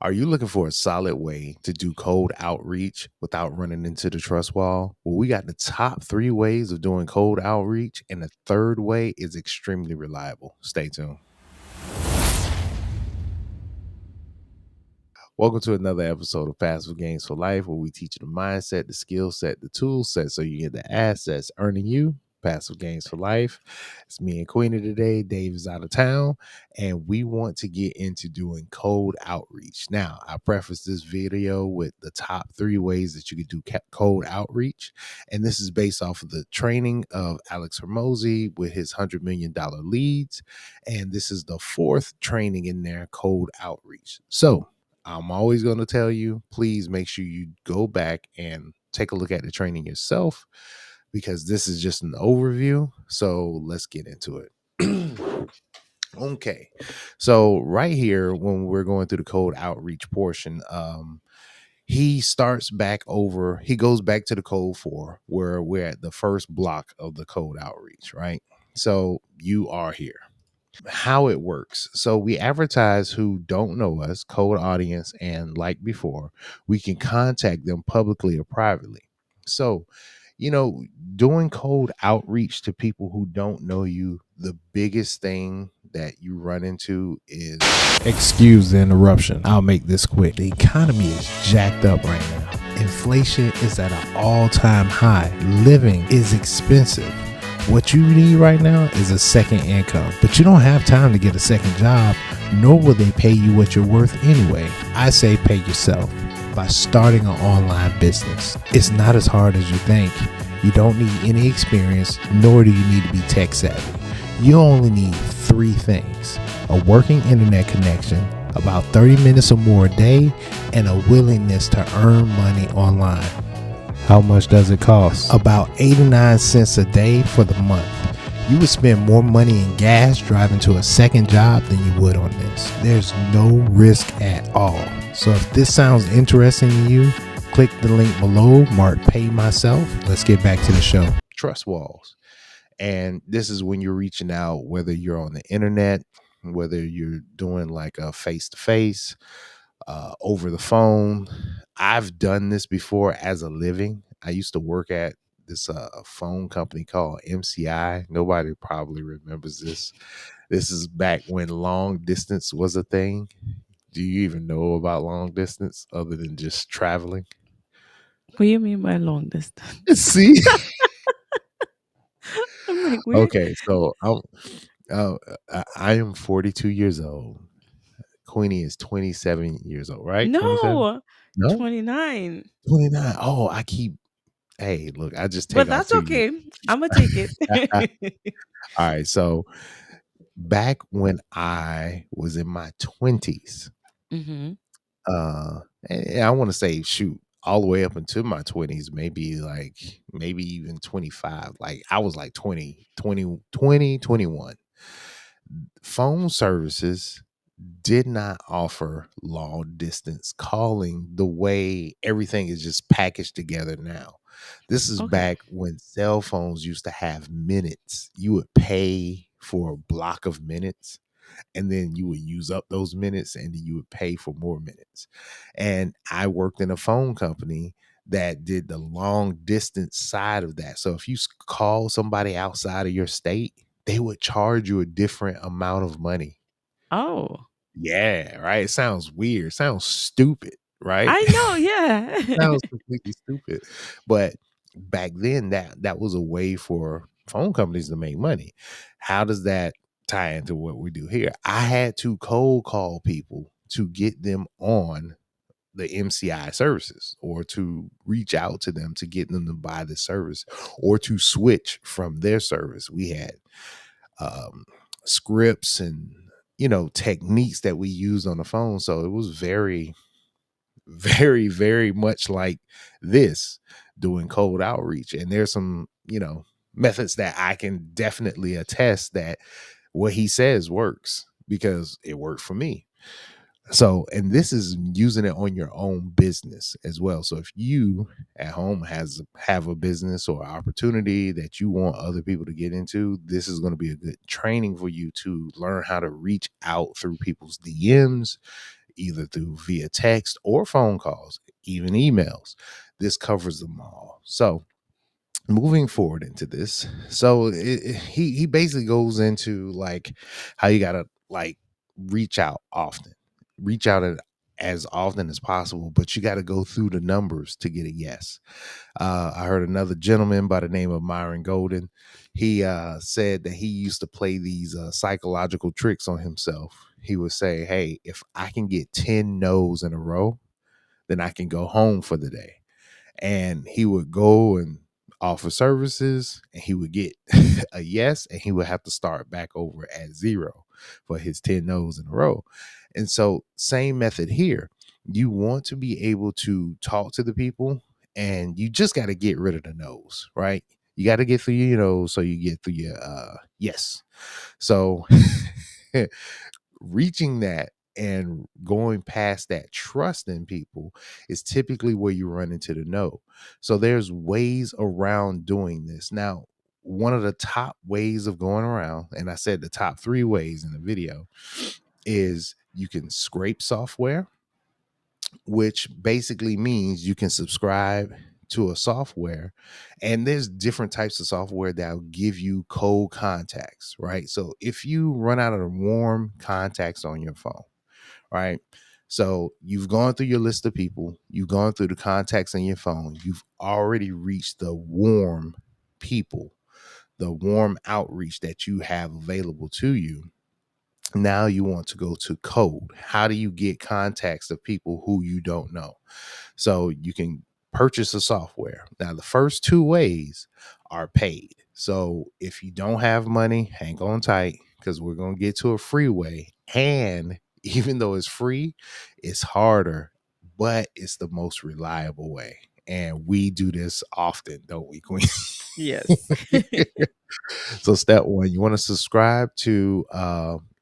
Are you looking for a solid way to do cold outreach without running into the trust wall? Well, we got the top three ways of doing cold outreach, and the third way is extremely reliable. Stay tuned. Welcome to another episode of Passive Gains for Life, where we teach you the mindset, the skill set, the tool set, so you get the assets earning you passive gains for life. It's me and Queenie today. Dave is out of town, and we want to get into doing cold outreach. Now, I preface this video with the top three ways that you could do cold outreach, and this is based off of the training of Alex Hormozi with his $100 million leads, and this is the fourth training in there, cold outreach. So I'm always going to tell you, please make sure you go back and take a look at the training yourself, because this is just an overview. So let's get into it. Okay. So right here, when we're going through the cold outreach portion, he starts back over, he goes back to the code 4, where we're at the first block of the code outreach, right? So you are here. How it works. So we advertise who don't know us, cold audience, and like before, we can contact them publicly or privately. So, doing cold outreach to people who don't know you, the biggest thing that you run into is, excuse the interruption, I'll make this quick. The economy is jacked up right now. Inflation is at an all-time high. Living is expensive. What you need right now is a second income, but you don't have time to get a second job, nor will they pay you what you're worth anyway. I say pay yourself by starting an online business. It's not as hard as you think. You don't need any experience, nor do you need to be tech savvy. You only need three things: a working internet connection, about 30 minutes or more a day, and a willingness to earn money online. How much does it cost? About 89 cents a day for the month. You would spend more money in gas driving to a second job than you would on this. There's no risk at all. So if this sounds interesting to you, click the link below, mark pay myself. Let's get back to the show. Trust walls. And this is when you're reaching out, whether you're on the internet, whether you're doing like a face-to-face, over the phone. I've done this before as a living. I used to work at this phone company called MCI. Nobody probably remembers this. This is back when long distance was a thing. Do you even know about long distance other than just traveling? What do you mean by long distance? See? I'm like, where? Okay, so uh, I am 42 years old. Queenie is 27 years old, right? 27? No, No? 29. 29. Oh, hey, look, I just take But off that's 2 years. okay. I'm going to take All it. right. So back when I was in my 20s, hmm and I want to say, shoot, all the way up into my 20s, maybe even 25. Like I was like 21. Phone services did not offer long distance calling the way everything is just packaged together now. This is Okay. back when cell phones used to have minutes. You would pay for a block of minutes, and then you would use up those minutes, and then you would pay for more minutes. And I worked in a phone company that did the long distance side of that. So if you call somebody outside of your state, they would charge you a different amount of money. Oh, Yeah, right. It sounds weird. Sounds stupid, right? I know. Yeah. Sounds completely stupid. But back then that was a way for phone companies to make money. How does that tie into what we do here? I had to cold call people to get them on the MCI services, or to reach out to them to get them to buy the service, or to switch from their service. We had um, scripts and techniques that we used on the phone, so it was very, very, very much like this, doing cold outreach. And there's some methods that I can definitely attest that what he says works, because it worked for me. So, and this is using it on your own business as well. So if you at home have a business or opportunity that you want other people to get into, this is going to be a good training for you to learn how to reach out through people's DMs, either through via text or phone calls, even emails. This covers them all. So moving forward into this, so he basically goes into like how you gotta like reach out often, reach out as often as possible, but you got to go through the numbers to get a yes. I heard another gentleman by the name of Myron Golden. He said that he used to play these psychological tricks on himself. He would say, "Hey, if I can get 10 no's in a row, then I can go home for the day." And he would go and offer services, and he would get a yes, and he would have to start back over at zero for his 10 no's in a row. And so same method here. You want to be able to talk to the people, and you just got to get rid of the no's, right? You got to get through your no's so you get through your yes. So reaching that and going past that trust in people is typically where you run into the no. So there's ways around doing this. Now, one of the top ways of going around, and I said the top 3 ways in the video, is you can scrape software, which basically means you can subscribe to a software, and there's different types of software that will give you cold contacts, right? So if you run out of warm contacts on your phone, right? So you've gone through your list of people, you've gone through the contacts in your phone, you've already reached the warm people, the warm outreach that you have available to you. Now you want to go to code. How do you get contacts of people who you don't know? So you can purchase a software. Now, the first 2 ways are paid. So if you don't have money, hang on tight, because we're going to get to a free way. And even though it's free, it's harder, but it's the most reliable way. And we do this often, don't we, Queen? Yes. So step one, you want to subscribe to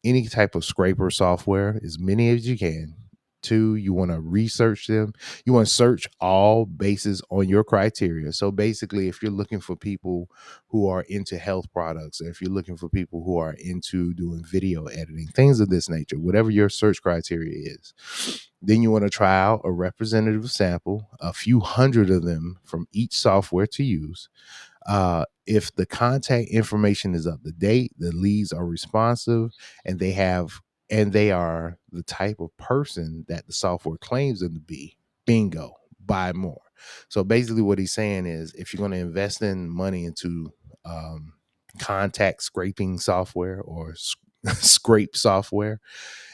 any type of scraper software, as many as you can. Two, you want to research them. You want to search all bases on your criteria. So basically, if you're looking for people who are into health products, or if you're looking for people who are into doing video editing, things of this nature, whatever your search criteria is, then you want to try out a representative sample, a few hundred of them from each software to use. If the contact information is up to date, the leads are responsive, and they are the type of person that the software claims them to be, bingo, buy more. So basically, what he's saying is, if you're going to invest in money into um, contact scraping software or scrape software,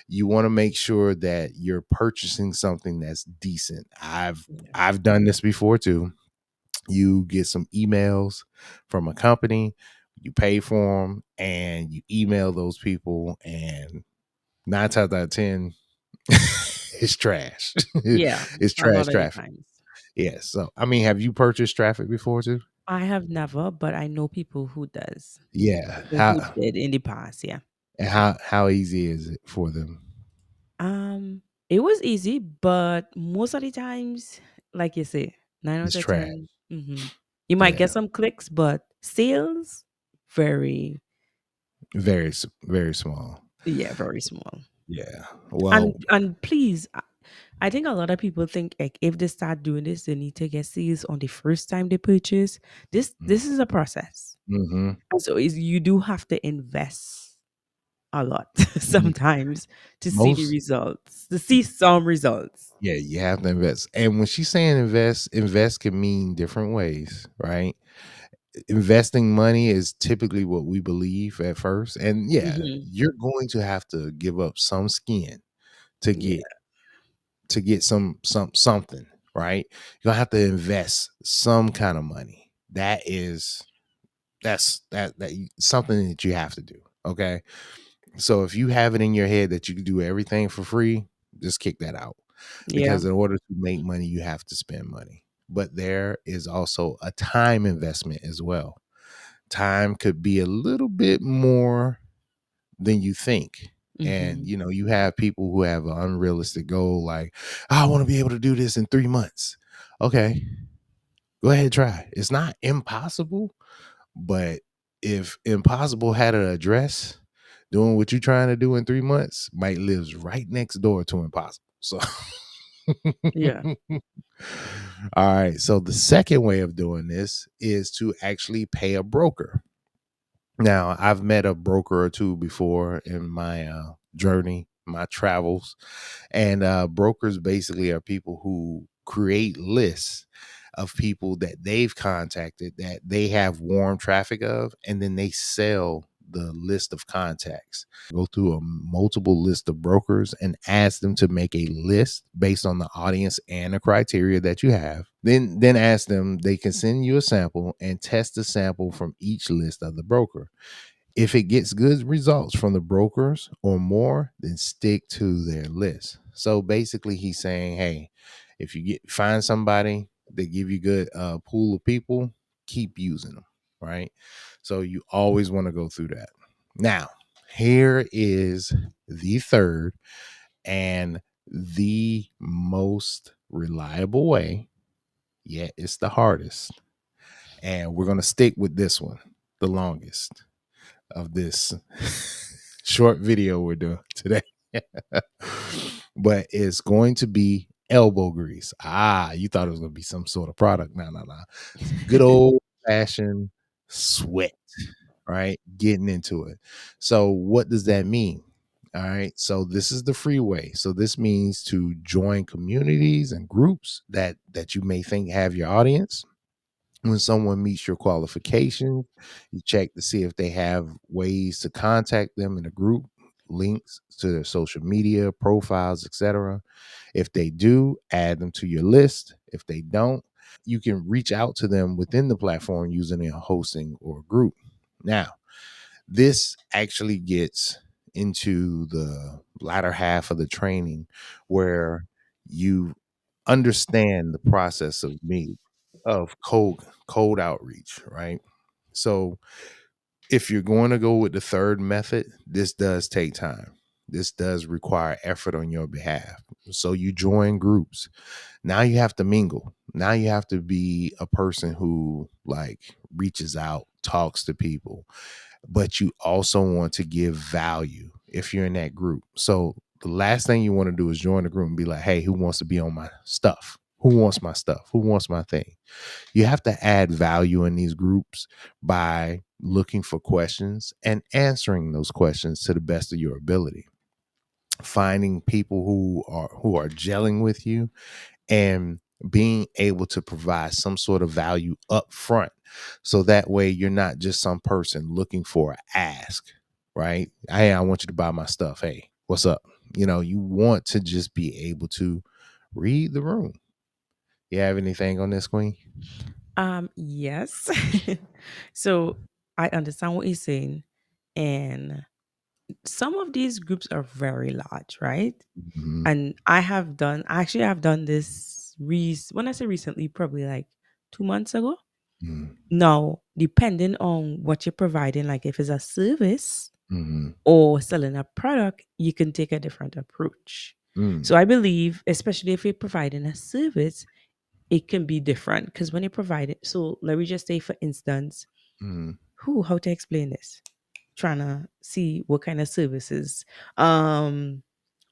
you want to make sure that you're purchasing something that's decent. Yeah. I've done this before too. You get some emails from a company, you pay for them, and you email those people, and 9 times out of 10, it's trash. Yeah, It's a trash lot of the traffic. times. Yes. So, I mean, have you purchased traffic before too? I have never, but I know people who does. Yeah. People who did in the past, yeah. How easy is it for them? It was easy, but most of the times, like you say, 9 out It's of trash. 10, you might get Yeah. some clicks, but sales, very, Very small. yeah, very small. Yeah. And please, I think a lot of people think like if they start doing this, they need to get sales on the first time they purchase. This is a process. Mm-hmm. And so you do have to invest a lot sometimes to see the Most results, to see some results. Yeah, you have to invest. And when she's saying invest can mean different ways, right? Investing money is typically what we believe at first. And yeah, Hmm. you're going to have to give up some skin to Yeah. get something, right? You're gonna have to invest some kind of money. That's something that you have to do. Okay. So if you have it in your head that you can do everything for free, just kick that out. Yeah. Because in order to make money, you have to spend money. But there is also a time investment as well. Time could be a little bit more than you think. And Hmm. you have people who have an unrealistic goal, like, "I want to be able to do this in 3 months." Okay, go ahead, try. It's not impossible, but if impossible had an address, doing what you're trying to do in 3 months might lives right next door to impossible. So Yeah. all right. So the second way of doing this is to actually pay a broker. Now, I've met a broker or two before in my journey, my travels, and brokers basically are people who create lists of people that they've contacted that they have warm traffic of, and then they sell the list of contacts. Go through a multiple list of brokers and ask them to make a list based on the audience and the criteria that you have. Then ask them, they can send you a sample and test the sample from each list of the broker. If it gets good results from the brokers or more, then stick to their list. So basically, he's saying, hey, if you find somebody that give you good pool of people, keep using them, right? So you always want to go through that. Now, here is the third and the most reliable way, yet it's the hardest. And we're going to stick with this one the longest of this short video we're doing today. But it's going to be elbow grease. Ah, you thought it was going to be some sort of product. No, no, no. Good old fashioned sweat, right? Getting into it. So, what does that mean? All right. So this is the free way. So this means to join communities and groups that you may think have your audience. When someone meets your qualifications, you check to see if they have ways to contact them in a group, links to their social media profiles, etc. If they do, add them to your list. If they don't, you can reach out to them within the platform using a hosting or group. Now, this actually gets into the latter half of the training where you understand the process of me of cold outreach, right? So if you're going to go with the third method, this does take time. This does require effort on your behalf. So you join groups. Now you have to mingle. Now you have to be a person who like reaches out, talks to people, but you also want to give value if you're in that group. So the last thing you want to do is join the group and be like, hey, who wants to be on my stuff? Who wants my stuff? Who wants my thing? You have to add value in these groups by looking for questions and answering those questions to the best of your ability. Finding people who are gelling with you and being able to provide some sort of value up front. So that way you're not just some person looking for an ask, right? Hey, I want you to buy my stuff. Hey, what's up? You want to just be able to read the room. You have anything on this, Queen? Yes. So I understand what you're saying. And some of these groups are very large, right? Mm-hmm. And I actually have done this when I say recently, probably like 2 months ago. Now, depending on what you're providing, like if it's a service Mm-hmm. or selling a product, you can take a different approach. Mm-hmm. So I believe, especially if you're providing a service, it can be different because when you provide it, so let me just say, for instance, Mm-hmm. how to explain this? Trying to see what kind of services. Um,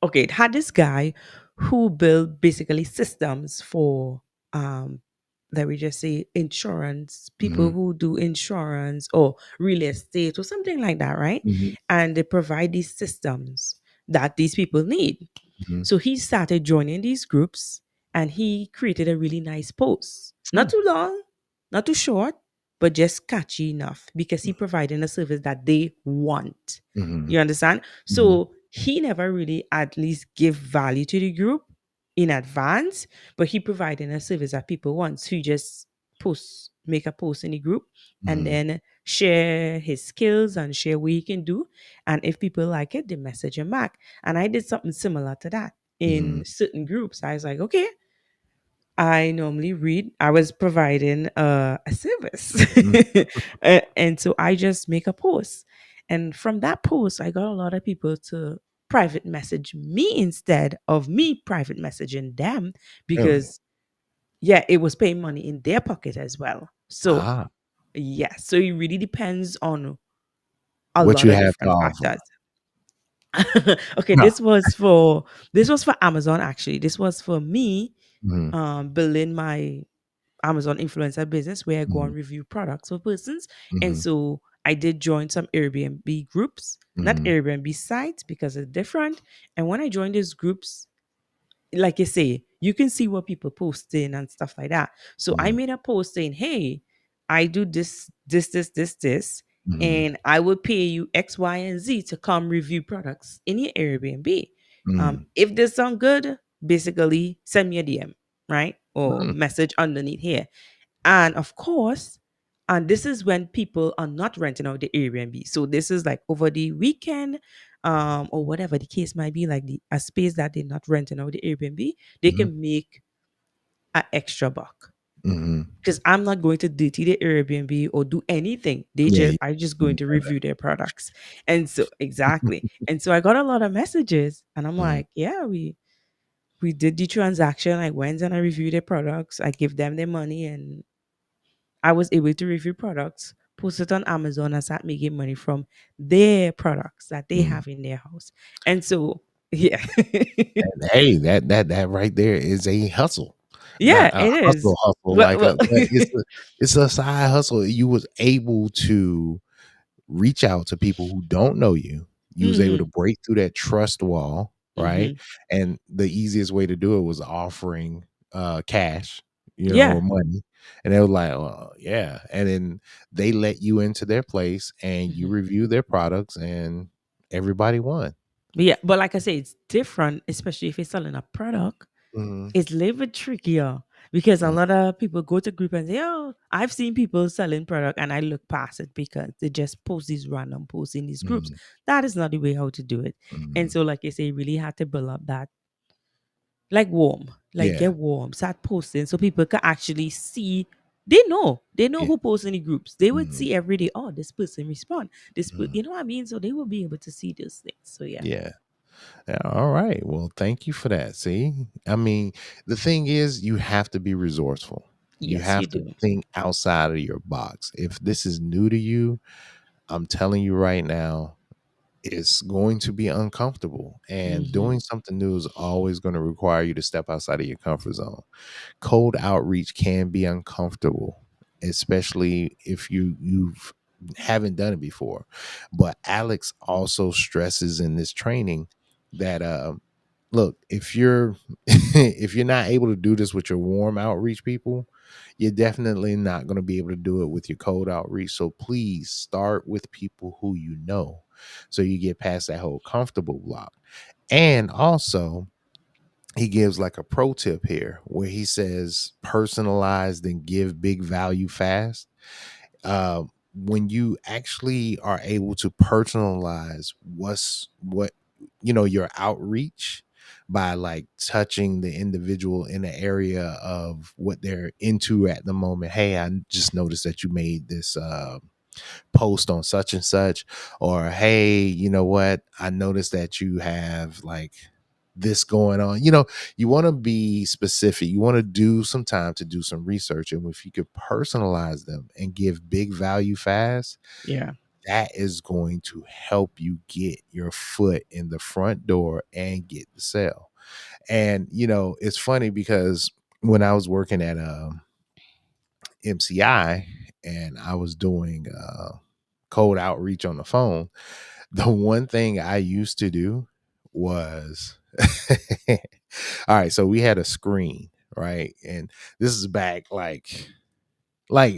okay, it had this guy who built basically systems for let me just say insurance, people Mm-hmm. who do insurance or real estate or something like that, right? Mm-hmm. And they provide these systems that these people need. Mm-hmm. So he started joining these groups and he created a really nice post. Not Mm-hmm. too long, not too short, but just catchy enough because he provided a service that they want. Mm-hmm. You understand? Mm-hmm. So he never really at least give value to the group in advance, but he provided a service that people want. So he just make a post in the group and Mm-hmm. then share his skills and share what he can do. And if people like it, they message him back. And I did something similar to that Mm-hmm. in certain groups. I was like, okay, I normally read, I was providing a service. And so I just make a post. And from that post, I got a lot of people to private message me instead of me private messaging them Really? because, yeah, it was paying money in their pocket as well. So, Ah, yeah, so it really depends on a what lot you of have to different offer. factors. Okay, Huh. this was for Amazon actually. This was for me Mhm, building my Amazon influencer business where I go mhm, and review products for persons. And mhm, so I did join some Airbnb groups, not mhm, Airbnb sites because it's different. And when I joined these groups, like you say, you can see what people posting and stuff like that. So I mhm, made a post saying, "Hey, I do this, mhm, and I will pay you X, Y, and Z to come review products in your Airbnb. mhm, If this sound good, basically send me a DM, right, or mhm, message underneath here." And of course, and this is when people are not renting out the Airbnb. So this is like over the weekend, or whatever the case might be, like a space that they're not renting out the Airbnb, they mhm, can make an extra buck. mhm. Because I'm not going to dirty the Airbnb or do anything. Yeah, you I just going mhm, to review their products. And so exactly. And so I got a lot of messages and I'm mhm, like, yeah, we did the transaction. I went and I reviewed their products. I give them their money and I was able to review products, post it on Amazon, and start making money from their products that they mhm. have in their house. And so, yeah, Hey, that right there is a hustle. yeah, Not a it is. hustle, Well, like well a but it's a side hustle. You was able to reach out to people who don't know you. You was able to hmm break through that trust wall, right? hmm And the easiest way to do it was offering cash, yeah, or money. And they were like, "Oh, yeah." And then they let you into their place and you hmm review their products and everybody won. yeah. But like I say, it's different, especially if you're selling a product. Mhm, It's a little bit trickier because a mhm, lot of people go to group and say, "Oh, I've seen people selling product," and I look past it because they just post these random posts in these groups. mhm, That is not the way how to do it. And mhm. so, like I say, you really had to build up that like warm, like Yeah, get warm, start posting so people can actually see. They know yeah, who posts in the groups. They would mhm, see every day. Oh, this person respond. mhm. You know what I mean. So they will be able to see those things. So yeah, Yeah. Yeah, all right. Well, thank you for that. See, I mean, the thing is, you have to be resourceful. You yes, you have to do. think outside of your box. If this is new to you, I'm telling you right now, it's going to be uncomfortable. And Hmm doing something new is always going to require you to step outside of your comfort zone. Cold outreach can be uncomfortable, especially if you've haven't done it before. But Alex also stresses in this training that look, if you're if you're not able to do this with your warm outreach people, you're definitely not going to be able to do it with your cold outreach. So please start with people who you know, so you get past that whole comfortable block. And also, he gives like a pro tip here where he says personalized and give big value fast. When you actually are able to personalize what your outreach by like touching the individual in the area of what they're into at the moment. Hey, I just noticed that you made this post on such and such, or hey, you know what, I noticed that you have like this going on. You want to be specific. You want to do some time to do some research, and if you could personalize them and give big value fast, Yeah. that is going to help you get your foot in the front door and get the sale. And it's funny because when I was working at MCI and I was doing cold outreach on the phone, the one thing I used to do was all right, so we had a screen, right? And this is back like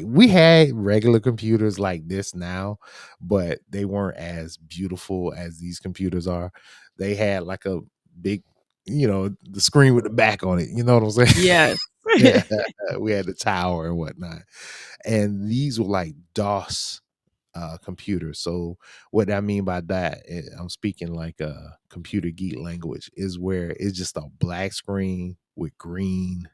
we had regular computers like this now, but they weren't as beautiful as these computers are. They had like a big, the screen with the back on it. You know what I'm saying? Yes. Yeah, we had the tower and whatnot. And these were like DOS computers. So what I mean by that, I'm speaking like a computer geek language, is where it's just a black screen with green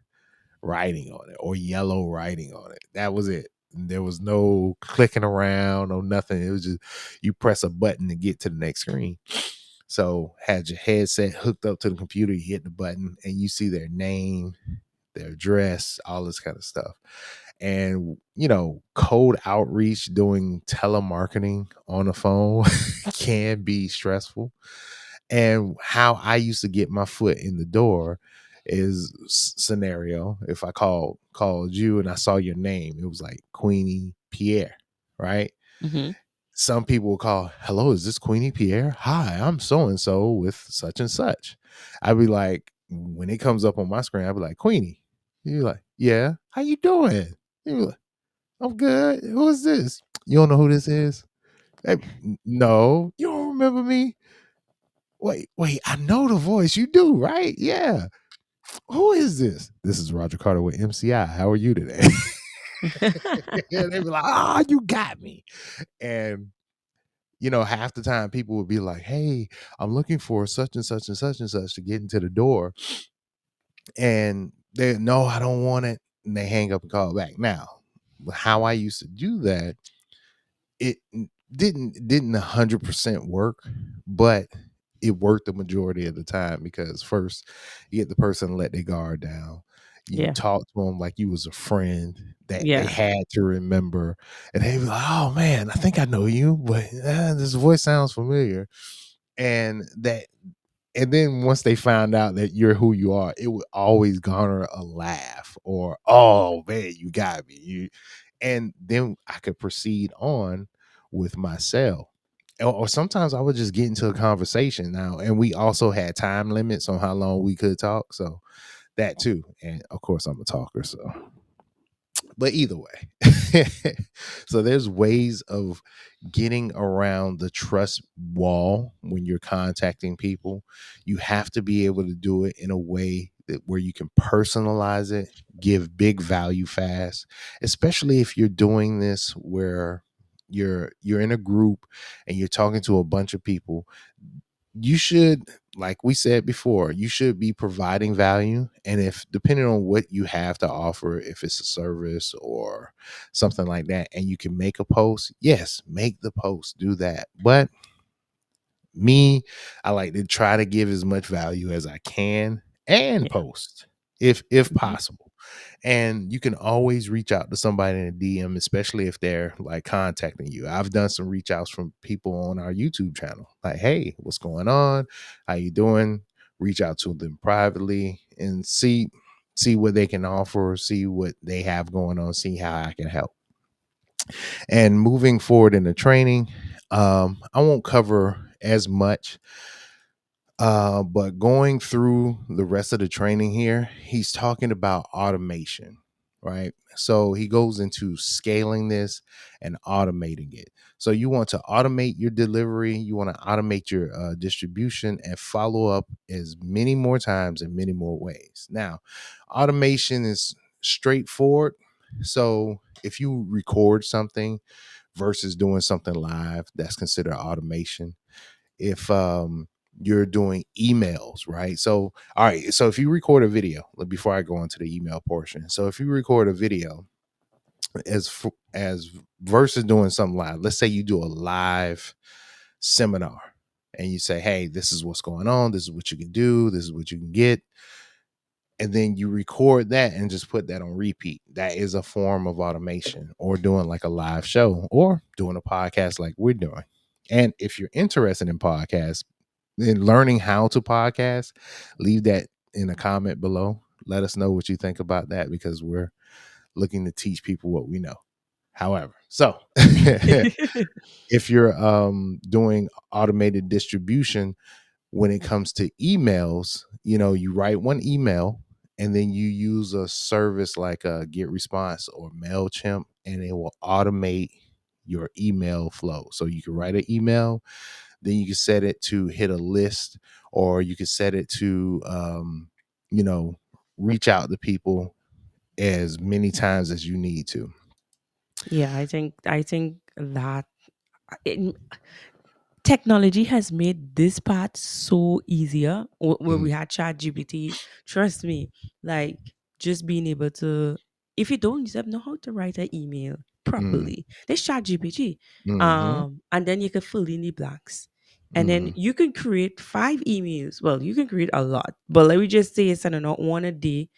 writing on it or yellow writing on it. That was it. There was no clicking around or nothing. It was just you press a button to get to the next screen. So had your headset hooked up to the computer, you hit the button and you see their name, their address, all this kind of stuff. And cold outreach, doing telemarketing on the phone can be stressful. And how I used to get my foot in the door is scenario. If I called you and I saw your name, it was like Queenie Pierre, right? Mm-hmm. Some people will call, hello, is this Queenie Pierre? Hi, I'm so and so with such and such. I'd be like, when it comes up on my screen, I'd be like, Queenie. You're like, yeah, how you doing? You're like, I'm good. Who is this? You don't know who this is? Hey, no, you don't remember me? Wait, I know the voice. You do, right? Yeah. Who is this? This is Roger Carter with MCI. How are you today? Yeah, they be like, oh, you got me. And half the time people would be like, hey, I'm looking for such and such and such and such to get into the door. And they no, I don't want it. And they hang up and call back. Now, how I used to do that, it didn't 100% work, but it worked the majority of the time because first you get the person to let their guard down. You Yeah. talk to them like you was a friend that they Yeah. had to remember, and they be like, "Oh man, I think I know you, but this voice sounds familiar." And then once they found out that you're who you are, it would always garner a laugh or, "Oh man, you got me." And then I could proceed on with my sale. Or sometimes I would just get into a conversation now. And we also had time limits on how long we could talk. So that too. And of course, I'm a talker. So but either way, so there's ways of getting around the trust wall when you're contacting people. You have to be able to do it in a way that where you can personalize it, give big value fast, especially if you're doing this where you're in a group and you're talking to a bunch of people. You should, like we said before, you should be providing value. And if depending on what you have to offer, if it's a service or something like that, and you can make a post, yes, make the post, do that. But me, I like to try to give as much value as I can and Yeah. post if Mhm. possible. And you can always reach out to somebody in a DM, especially if they're like contacting you. I've done some reach outs from people on our YouTube channel, like, hey, what's going on? How you doing? Reach out to them privately and see what they can offer, see what they have going on, see how I can help. And moving forward in the training, I won't cover as much, but going through the rest of the training here, he's talking about automation, right? So he goes into scaling this and automating it. So you want to automate your delivery, you want to automate your distribution and follow up as many more times in many more ways. Now, automation is straightforward. So if you record something versus doing something live, that's considered automation. If you're doing emails, right? So all right, so if you record a video, before I go into the email portion, so if you record a video as versus doing something live, let's say you do a live seminar and you say, hey, this is what's going on, this is what you can do, this is what you can get, and then you record that and just put that on repeat. That is a form of automation, or doing like a live show or doing a podcast like we're doing. And if you're interested in podcasts and learning how to podcast, leave that in a comment below. Let us know what you think about that, because we're looking to teach people what we know. However, so if you're doing automated distribution, when it comes to emails, you write one email and then you use a service like a Get Response or MailChimp, and it will automate your email flow. So you can write an email, then you can set it to hit a list, or you can set it to, you know, reach out to people as many times as you need to. Yeah, I think that it, technology has made this part so easier. Where Mm, we had Chat GPT, trust me, like just being able to, if you don't even know how to write an email mm, properly, there's Chat GPT, mm-hmm, and then you can fill in the blanks, and then mm, you can create 5 emails. Well, you can create a lot, but let me just say it's not one a day,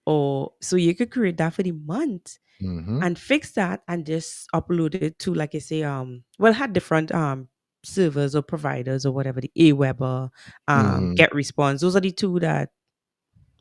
or so you could create that for the month mm-hmm, and fix that and just upload it to, like I say, well, had different servers or providers or whatever, the Aweber, Mhm. Get Response. Those are the two that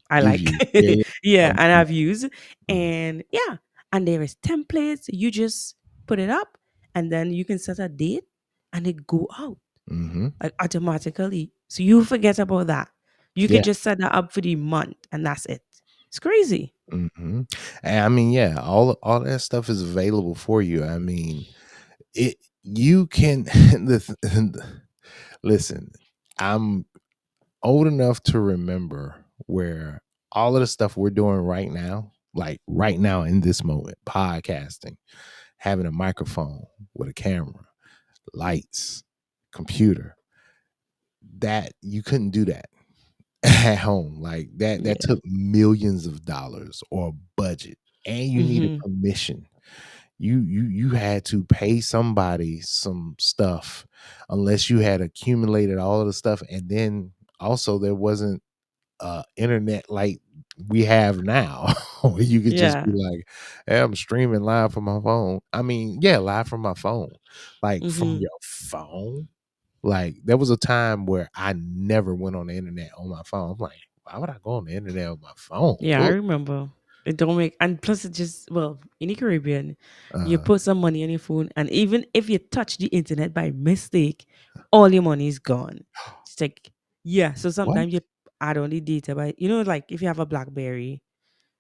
I You've like. used. Yeah, yeah. Yeah, I'm and familiar. I've used. Mhm. And yeah, and there is templates. You just put it up and then you can set a date and it go out Mhm. like automatically. So you forget about that. You Yeah. can just set that up for the month and that's it. It's crazy. Mhm. And I mean, yeah, all that stuff is available for you. I mean, it you can listen, I'm old enough to remember where all of the stuff we're doing right now, like right now in this moment, podcasting, having a microphone with a camera, lights, computer, that you couldn't do that at home. Like that Yeah. took millions of dollars or budget, and you needed Hmm. permission. You had to pay somebody some stuff unless you had accumulated all of the stuff, and then also there wasn't internet like we have now where you could just be Yeah. like, hey, I'm streaming live from my phone. I mean, yeah, live from my phone. Like from Hmm. your phone. Like there was a time where I never went on the internet on my phone. I'm like, why would I go on the internet on my phone? Yeah, I Ugh. remember. It don't make, and plus it just, well, in the Caribbean, you Uh, put some money on your phone, and even if you touch the internet by mistake, all your money is gone. It's like, yeah. So what? sometimes you add on the data by, like if you have a BlackBerry.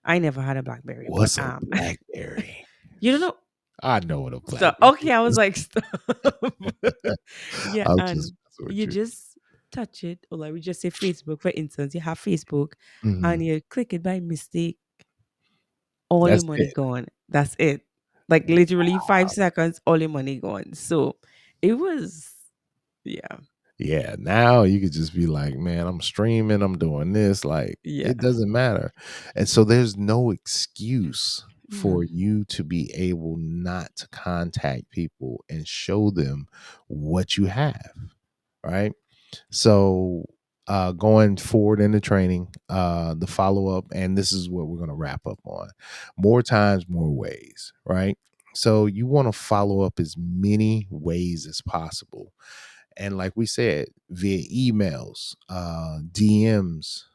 I never had a BlackBerry, but What's a Blackberry? you don't know. I know what a So Blackberry okay, I was is. like, stop. Yeah, I'm just and messing with you you. just touch it, or like we just say Facebook, for instance. You have Facebook, and Mhm. you click it by mistake, all your That's money it. gone. That's it. Like literally 5 seconds, all your money gone. So it was, yeah, Yeah, now you could just be like, "Man, I'm streaming, I'm doing this," like, it yeah, doesn't matter, and so there's no excuse yeah. for you to be able not to contact people and show them what you have, right? So, going forward in the training, the follow-up, and this is what we're gonna wrap up on. More times, more ways, right? So you wanna follow up as many ways as possible, and like we said, via emails, DMs,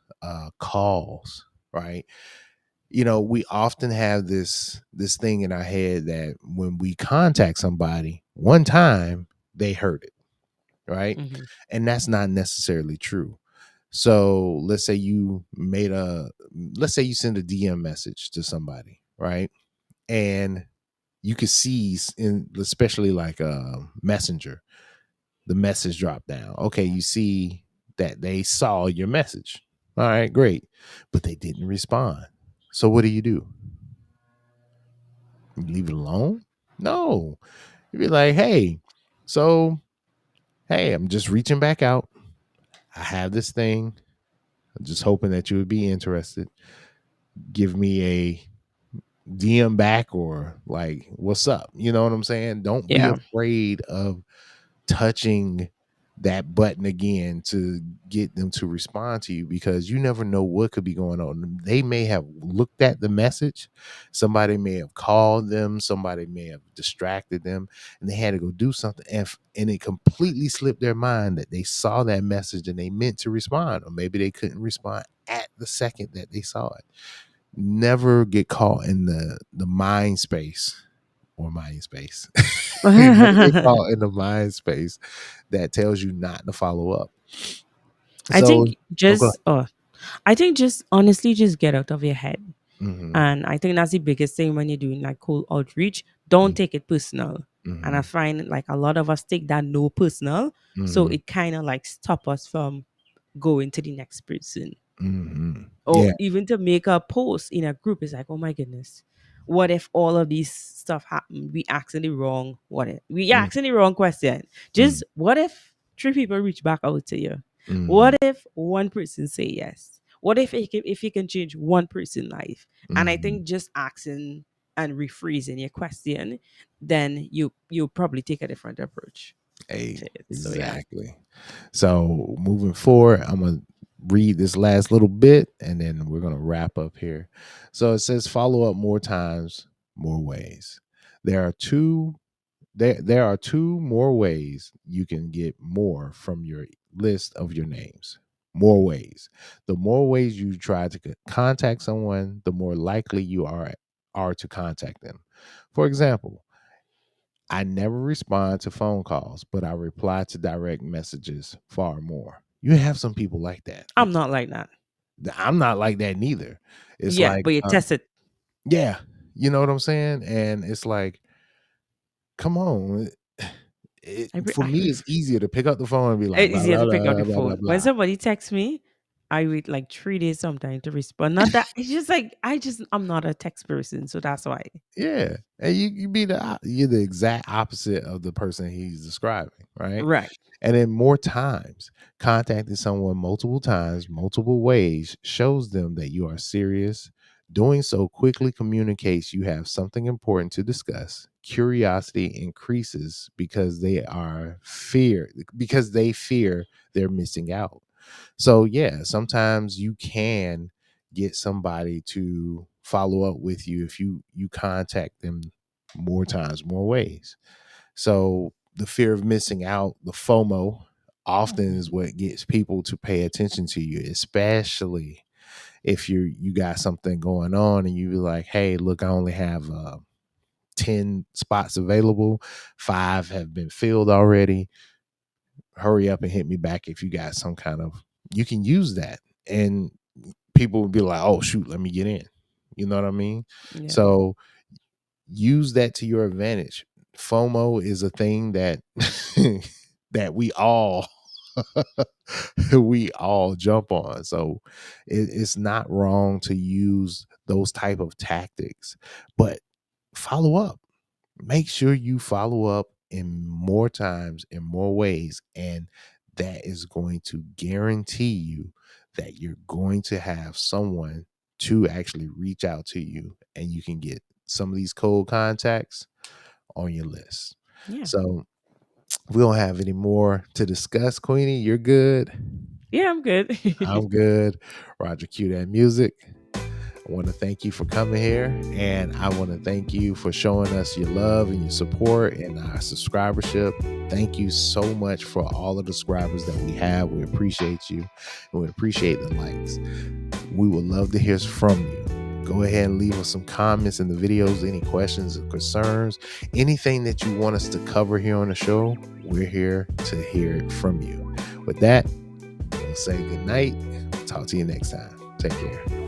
calls, right? You know, we often have this thing in our head that when we contact somebody one time, they heard it, right? Hmm. And that's not necessarily true. So let's say you send a DM message to somebody, right? And you could see in especially like a messenger, the message drop down. Okay, you see that they saw your message. All right, great. But they didn't respond. So what do? You leave it alone? No. You be like, hey, so hey, I'm just reaching back out. I have this thing. I'm just hoping that you would be interested. Give me a DM back or like, what's up? You know what I'm saying? Don't be Yeah. afraid of touching that button again to get them to respond to you because you never know what could be going on. They may have looked at the message, somebody may have called them, somebody may have distracted them, and they had to go do something. And it completely slipped their mind that they saw that message and they meant to respond, or maybe they couldn't respond at the second that they saw it. Never get caught in the mind space or mind space. Never get caught in the mind space that tells you not to follow up. I So, think oh, go just, I think just honestly, just get out of your head. ahead. Mhm, And I think that's the biggest thing when you're doing like cold outreach. Don't take it personal. And I mhm, find like a lot of us take that no personal. So mhm, it kind of like stop us from going to the next person. mhm. Or Yeah, even to make a post in a group is like, oh my goodness, what if all of these stuff happen? We asking the wrong, what if we mm, asking the wrong question? mm, Just what if three people reach back out to you? What mhm, if one person say yes? What if you can change one person's life? And I mhm. think just asking and rephrasing your question, then you probably take a different approach Hey, to it. So yeah. exactly. So, moving forward, I'm gonna read this last little bit, and then we're gonna wrap up here. So it says, follow up more times, more ways. There are two. there are two more ways you can get more from your list of your names. More ways. The more ways you try to contact someone, the more likely you are to contact them. For example, I never respond to phone calls, but I reply to direct messages far more. You have some people like that. I'm not like that. I'm not like that neither. It's Yeah, like, but you test it. yeah, you know what I'm saying? And it's like, come on. For I me, it's easier to pick up the phone and be like, It's blah, easier blah, to pick up blah, the blah, blah, phone. When blah. somebody texts me, I wait like 3 days sometimes to respond. Not that it's just like I'm not a text person, so that's why. Yeah. And you be you're the exact opposite of the person he's describing, right? Right. And then more times, contacting someone multiple times, multiple ways shows them that you are serious. Doing so quickly communicates you have something important to discuss. Curiosity increases because they fear they're missing out. So yeah, sometimes you can get somebody to follow up with you if you contact them more times, more ways. So the fear of missing out, the FOMO, often is what gets people to pay attention to you, especially if you got something going on and you be like, hey, look, I only have 10 spots available, 5 have been filled already. Hurry up and hit me back if you got some kind of, you can use that. And people would be like, oh shoot, let me get in. You know what I mean? Yeah. So use that to your advantage. FOMO is a thing that that we all jump on. So it's not wrong to use those type of tactics, but follow up. Make sure you follow up in more times, in more ways, and that is going to guarantee you that you're going to have someone to actually reach out to you, and you can get some of these cold contacts on your list. Yeah. So we don't have any more to discuss. Queenie, you're good. Yeah, I'm good. I'm good. Roger, cue that music. I want to thank you for coming here, and I want to thank you for showing us your love and your support and our subscribership. Thank you so much for all of the subscribers that we have. We appreciate you, and we appreciate the likes. We would love to hear from you. Go ahead and leave us some comments in the videos, any questions or concerns, anything that you want us to cover here on the show. We're here to hear it from you. With that, we'll say good night. Talk to you next time. Take care.